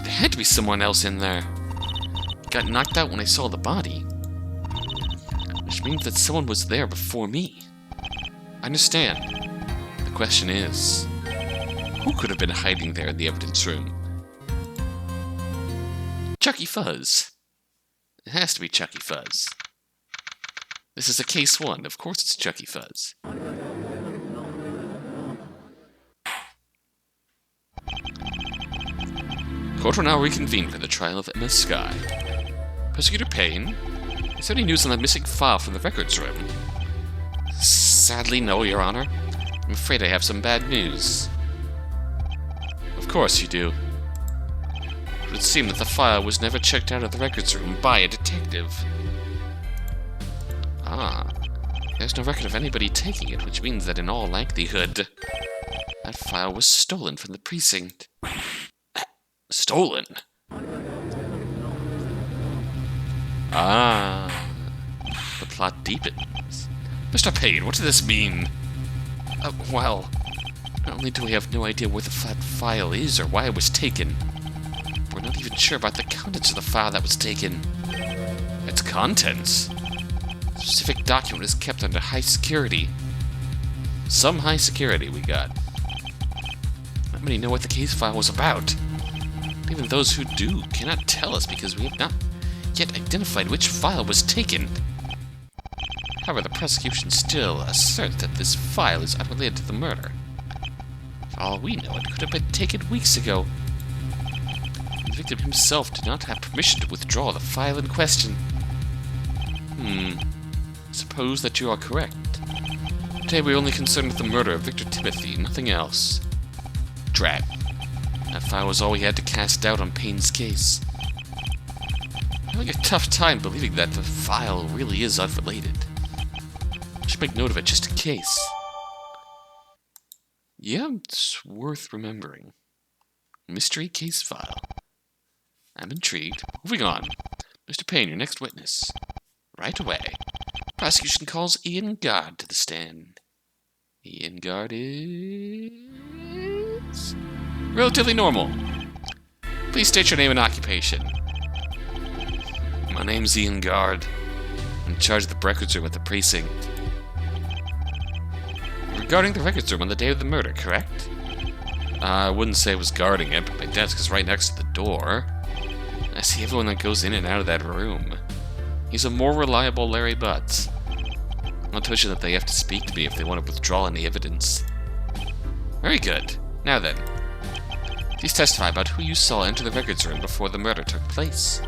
There had to be someone else in there. He got knocked out when I saw the body. Which means that someone was there before me. I understand. The question is, who could have been hiding there in the evidence room? Chucky Fuzz. It has to be Chucky Fuzz. This is a case 1. Of course it's Chucky Fuzz. Court will now reconvene for the trial of Emma Skye. Prosecutor Payne, is there any news on the missing file from the records room? Sadly, no, Your Honor. I'm afraid I have some bad news. Of course you do. It would seem that the file was never checked out of the records room by a detective. Ah, there's no record of anybody taking it, which means that in all likelihood, that file was stolen from the precinct. Stolen? Ah, the plot deepens. Mr. Payne, what does this mean? Well, not only do we have no idea where the file is or why it was taken, we're not even sure about the contents of the file that was taken. Its contents? The specific document is kept under high security. Some high security we got. Not many know what the case file was about. Even those who do cannot tell us because we have not yet identified which file was taken. However, the prosecution still asserts that this file is unrelated to the murder. For all we know, it could have been taken weeks ago. The victim himself did not have permission to withdraw the file in question. Suppose that you are correct. Today we're only concerned with the murder of Victor Timothy, nothing else. Drat. That file was all we had to cast doubt on Payne's case. I'm having a tough time believing that the file really is unrelated. I should make note of it just in case. Yeah, it's worth remembering. Mystery case file. I'm intrigued. Moving on. Mr. Payne, your next witness. Right away. Prosecution calls Ian Guard to the stand. Ian Guard is relatively normal. Please state your name and occupation. My name's Ian Guard. I'm in charge of the records room at the precinct. Regarding the records room on the day of the murder, correct? I wouldn't say I was guarding it, but my desk is right next to the door. I see everyone that goes in and out of that room. He's a more reliable Larry Butts. Not to mention that they have to speak to me if they want to withdraw any evidence. Very good. Now then, please testify about who you saw enter the records room before the murder took place.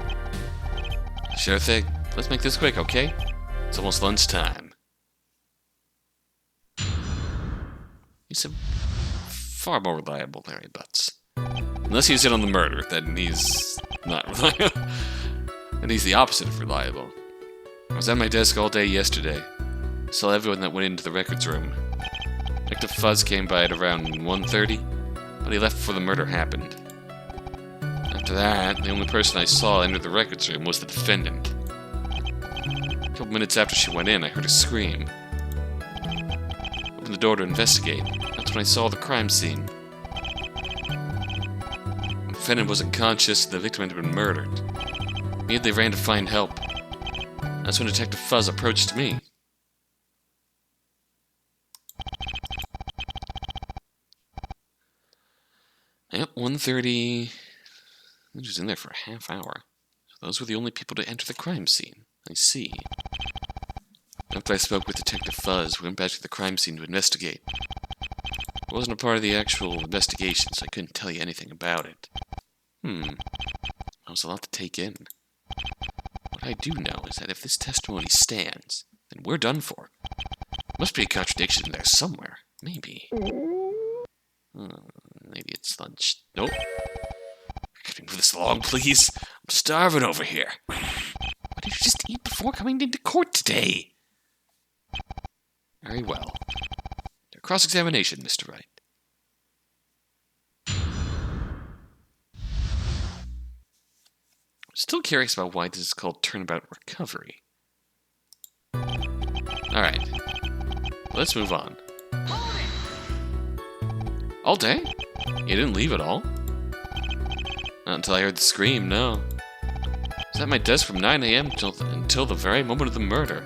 Sure thing. Let's make this quick, okay? It's almost lunchtime. He's a far more reliable Larry Butts. Unless he's in on the murder, then he's not reliable. And he's the opposite of reliable. I was at my desk all day yesterday. I saw everyone that went into the records room. Detective Fuzz came by at around 1:30, but he left before the murder happened. After that, the only person I saw enter the records room was the defendant. A couple minutes after she went in, I heard her scream. I opened the door to investigate. That's when I saw the crime scene. The defendant was unconscious and the victim had been murdered. Immediately ran to find help. That's when Detective Fuzz approached me. Yep, 1:30. I was in there for a half hour. So those were the only people to enter the crime scene. I see. After I spoke with Detective Fuzz, we went back to the crime scene to investigate. I wasn't a part of the actual investigation, so I couldn't tell you anything about it. That was a lot to take in. What I do know is that if this testimony stands, then we're done for. Must be a contradiction in there somewhere. Maybe. Maybe it's lunch. Nope. Can you move this along, please? I'm starving over here. What did you just eat before coming into court today? Very well. Cross-examination, Mr. Wright. I'm still curious about why this is called Turnabout Recovery. Alright. Let's move on. All day? You didn't leave at all? Not until I heard the scream, no. I was at my desk from 9 a.m. until the very moment of the murder.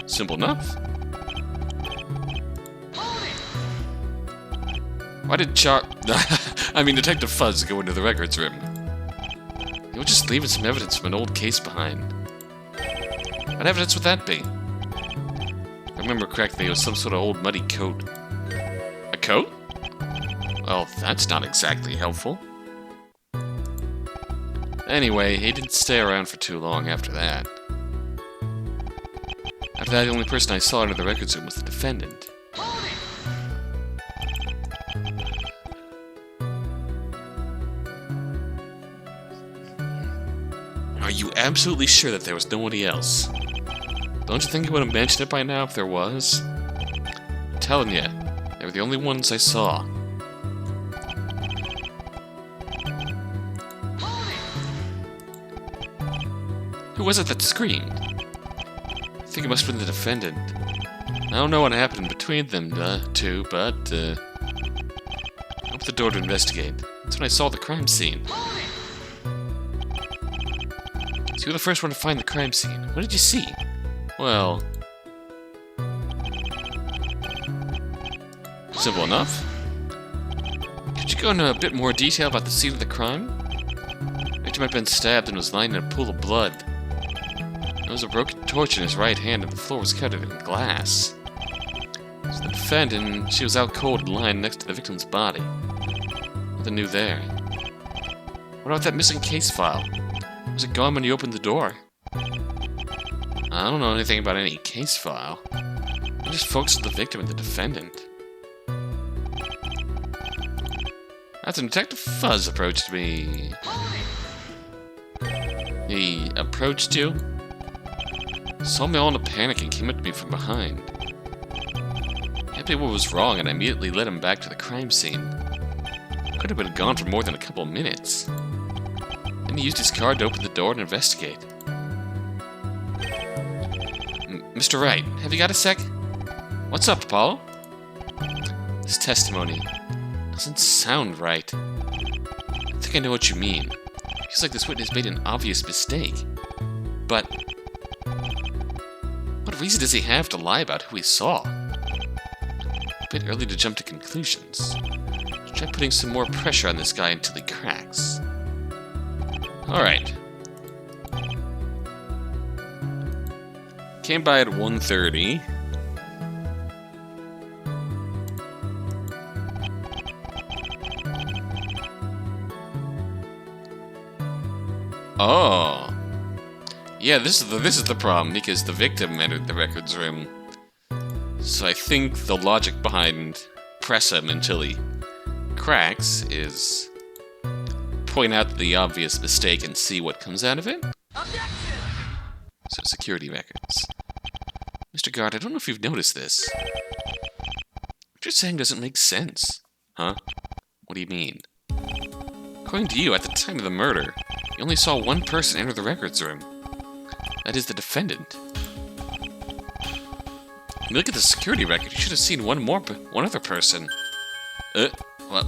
Simple enough. Why did Detective Fuzz go into the records room? He was just leaving some evidence from an old case behind. What evidence would that be? If I remember correctly, it was some sort of old muddy coat. A coat? Well, that's not exactly helpful. Anyway, he didn't stay around for too long after that. After that, the only person I saw enter the records room was the defendant. Are you absolutely sure that there was nobody else? Don't you think he would have mentioned it by now if there was? I'm telling you, they were the only ones I saw. Who was it that screamed? I think it must have been the defendant. I don't know what happened between them two, but I opened the door to investigate. That's when I saw the crime scene. So you were the first one to find the crime scene. What did you see? Well... simple enough. Could you go into a bit more detail about the scene of the crime? The victim had been stabbed and was lying in a pool of blood. There was a broken torch in his right hand and the floor was covered in glass. So the defendant, she was out cold and lying next to the victim's body. Nothing new there. What about that missing case file? Was it gone when you opened the door? I don't know anything about any case file. I just focused on the victim and the defendant. That's when Detective Fuzz approached me. He approached you? Saw me all in a panic and came up to me from behind. He asked me what was wrong and I immediately led him back to the crime scene. Could have been gone for more than a couple of minutes. Then he used his card to open the door and investigate. Mr. Wright, have you got a sec? What's up, Apollo? This testimony doesn't sound right. I think I know what you mean. Feels like this witness made an obvious mistake. But what reason does he have to lie about who he saw? A bit early to jump to conclusions. Let's try putting some more pressure on this guy until he cracks. Alright. Came by at 1:30. Oh. Yeah, this is the problem, because the victim entered the records room. So I think the logic behind press him until he cracks is point out the obvious mistake and see what comes out of it. Objection! So security records. Mr. Guard, I don't know if you've noticed this. What you're saying doesn't make sense. Huh? What do you mean? According to you, at the time of the murder, you only saw one person enter the records room. That is the defendant. When you look at the security record, you should have seen one other person. What?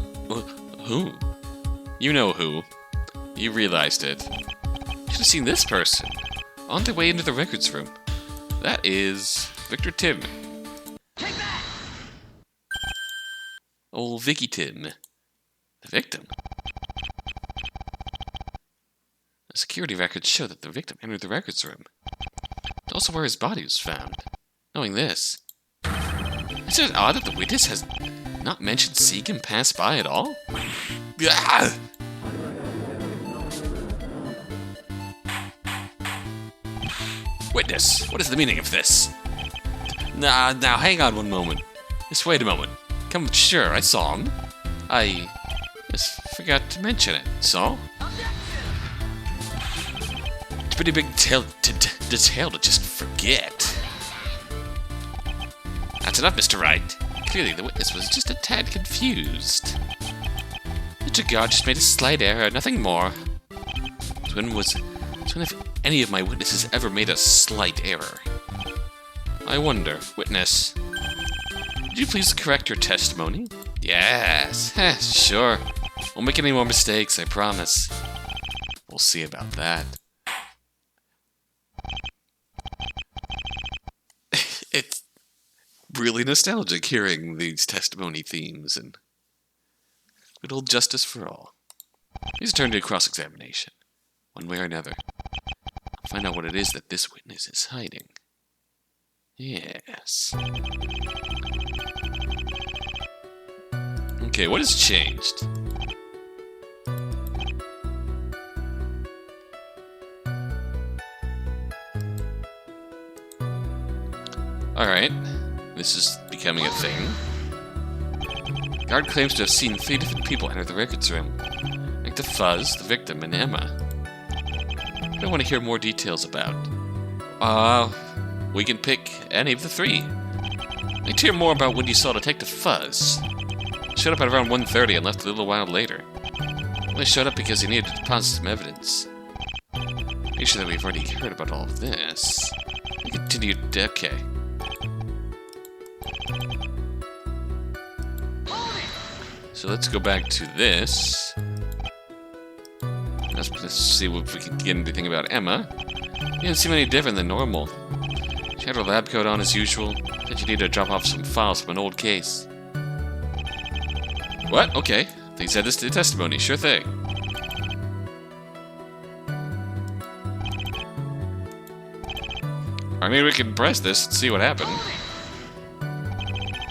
Who? You know who. You realized it. You should have seen this person. On their way into the records room. That is Victor Tim. Take that! Old Vicky Tim. The victim. The security records show that the victim entered the records room. Also where his body was found. Knowing this, isn't it odd that the witness has not mentioned seeing him pass by at all? Ah! Witness, what is the meaning of this? Now hang on one moment. Just wait a moment. Come, sure, I saw him. I just forgot to mention it, so? It's a pretty big detail to just forget. That's enough, Mr. Wright. Clearly, the witness was just a tad confused. Mr. Guard just made a slight error, nothing more. When have any of my witnesses ever made a slight error? I wonder, witness, would you please correct your testimony? Yes, sure. Won't make any more mistakes, I promise. We'll see about that. It's really nostalgic hearing these testimony themes and good old justice for all. He's turned to cross-examination, one way or another. Find out what it is that this witness is hiding. Yes. Okay, what has changed? Alright, this is becoming a thing. Guard claims to have seen 3 different people enter the records room. Like the Fuzz, the victim, and Emma. I want to hear more details about. We can pick any of the 3. I'd like to hear more about when you saw Detective Fuzz. Showed up at around 1:30 and left a little while later. Only showed up because he needed to deposit some evidence. Make sure that we've already heard about all of this. We continued. Okay. So let's go back to this. Let's see if we can get anything about Emma. He didn't seem any different than normal. She had her lab coat on as usual. Said she needed to drop off some files from an old case. What? Okay. They said this to the testimony. Sure thing. I mean, we can press this and see what happened.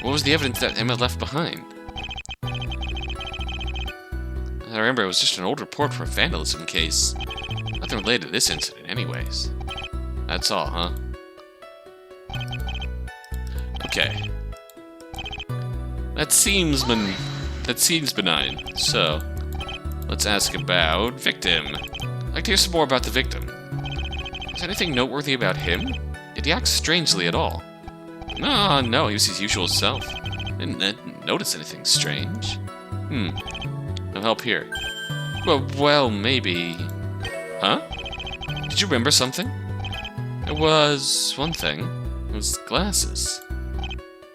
What was the evidence that Emma left behind? I remember it was just an old report for a vandalism case. Nothing related to this incident anyways. That's all, huh? Okay. That seems benign. So, let's ask about victim. I'd like to hear some more about the victim. Is there anything noteworthy about him? Did he act strangely at all? No, he was his usual self. Didn't notice anything strange. No help here. Well, maybe... Huh? Did you remember something? It was one thing. It was glasses.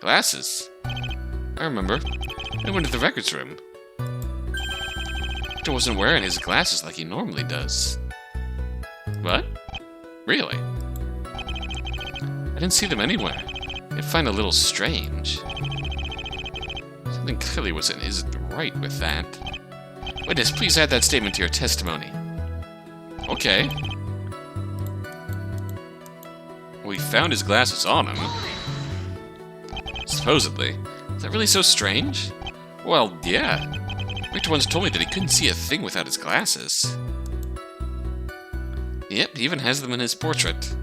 Glasses? I remember. I went to the records room. Victor wasn't wearing his glasses like he normally does. What? Really? I didn't see them anywhere. I find it a little strange. Something clearly isn't right with that. Witness, please add that statement to your testimony. Okay. We found his glasses on him. Supposedly. Is that really so strange? Well, yeah. Victor once told me that he couldn't see a thing without his glasses. Yep, he even has them in his portrait.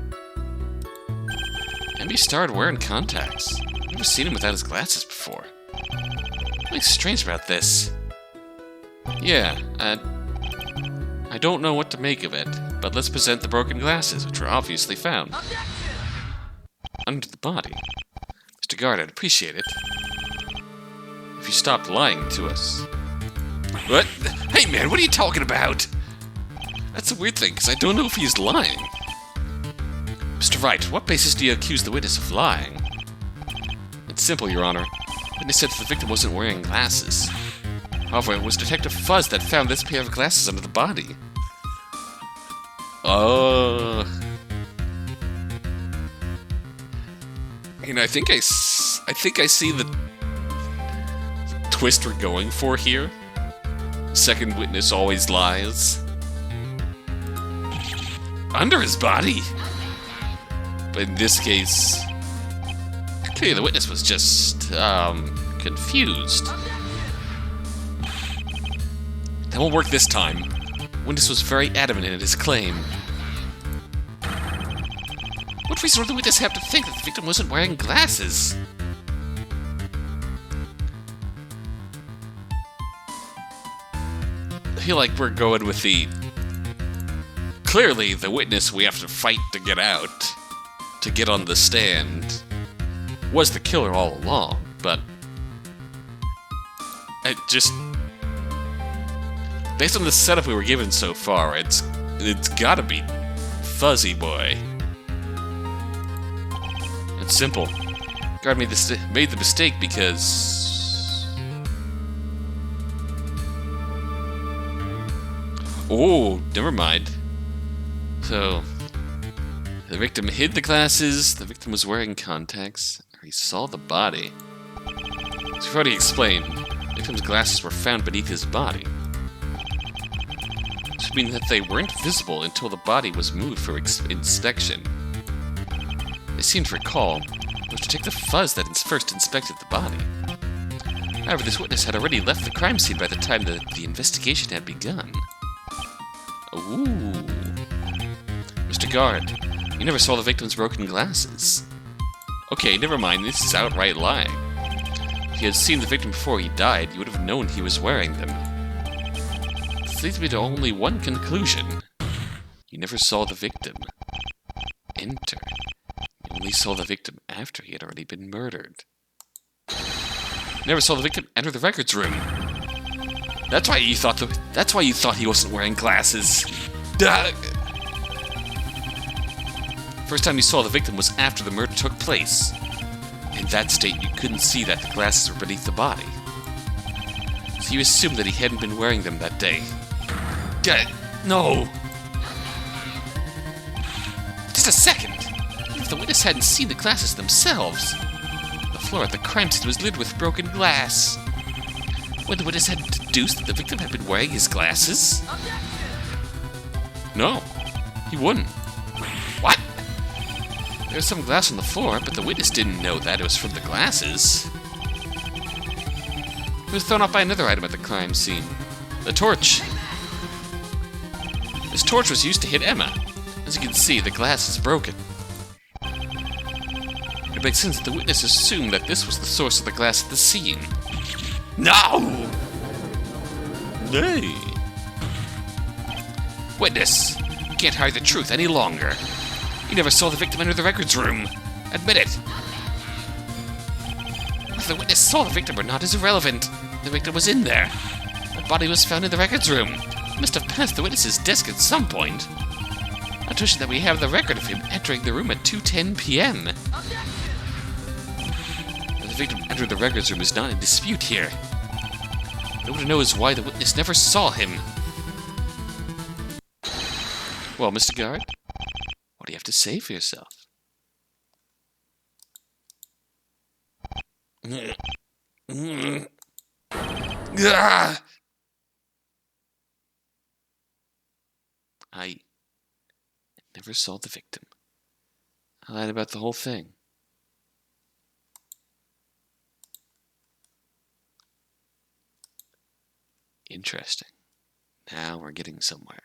And he started wearing contacts. I've never seen him without his glasses before. Something's strange about this. Yeah, I don't know what to make of it, but let's present the broken glasses, which were obviously found. Under the body. Mr. Guard, I'd appreciate it if you stopped lying to us. What? Hey man, what are you talking about? That's a weird thing, because I don't know if he's lying. Mr. Wright, what basis do you accuse the witness of lying? It's simple, Your Honor. The witness said that the victim wasn't wearing glasses. However, it was Detective Fuzz that found this pair of glasses under the body. And I think I see the twist we're going for here. Second witness always lies. Under his body? But in this case, clearly the witness was just, confused. That won't work this time. Witness was very adamant in his claim. What reason would the witness have to think that the victim wasn't wearing glasses? I feel like we're going with the... Clearly, the witness we have to fight to get out, to get on the stand, was the killer all along, but... It just... Based on the setup we were given so far, it's gotta be Fuzzy Boy. It's simple. Guard made the mistake because... Oh, never mind. So, the victim hid the glasses, the victim was wearing contacts, or he saw the body. As we've already explained, the victim's glasses were found beneath his body. This would mean that they weren't visible until the body was moved for inspection. I seem to recall it was Detective Fuzz that first inspected the body. However, this witness had already left the crime scene by the time that the investigation had begun. Ooh. Mr. Guard, you never saw the victim's broken glasses. Okay, never mind, this is outright lying. If you had seen the victim before he died, you would have known he was wearing them. This leads me to only one conclusion. You never saw the victim enter. You only saw the victim after he had already been murdered. Never saw the victim enter the records room. That's why you thought he wasn't wearing glasses. Duh. First time you saw the victim was after the murder took place. In that state, you couldn't see that the glasses were beneath the body. So you assumed that he hadn't been wearing them that day. No! Just a second! If the witness hadn't seen the glasses themselves, the floor at the crime scene was littered with broken glass. When the witness had deduced that the victim had been wearing his glasses? No, he wouldn't. What? There was some glass on the floor, but the witness didn't know that it was from the glasses. It was thrown off by another item at the crime scene. The torch. This torch was used to hit Emma. As you can see, the glass is broken. It makes sense that the witness assumed that this was the source of the glass at the scene. No! Nay. Witness, you can't hide the truth any longer. You never saw the victim enter the records room. Admit it. If the witness saw the victim or not is irrelevant. The victim was in there. The body was found in the records room. It must have passed the witness's desk at some point. Not to mention that we have the record of him entering the room at 2:10 p.m. The victim entered the records room is not in dispute here. What I want to know is why the witness never saw him. Well, Mr. Guard, what do you have to say for yourself? I never saw the victim. I lied about the whole thing. Interesting. Now we're getting somewhere.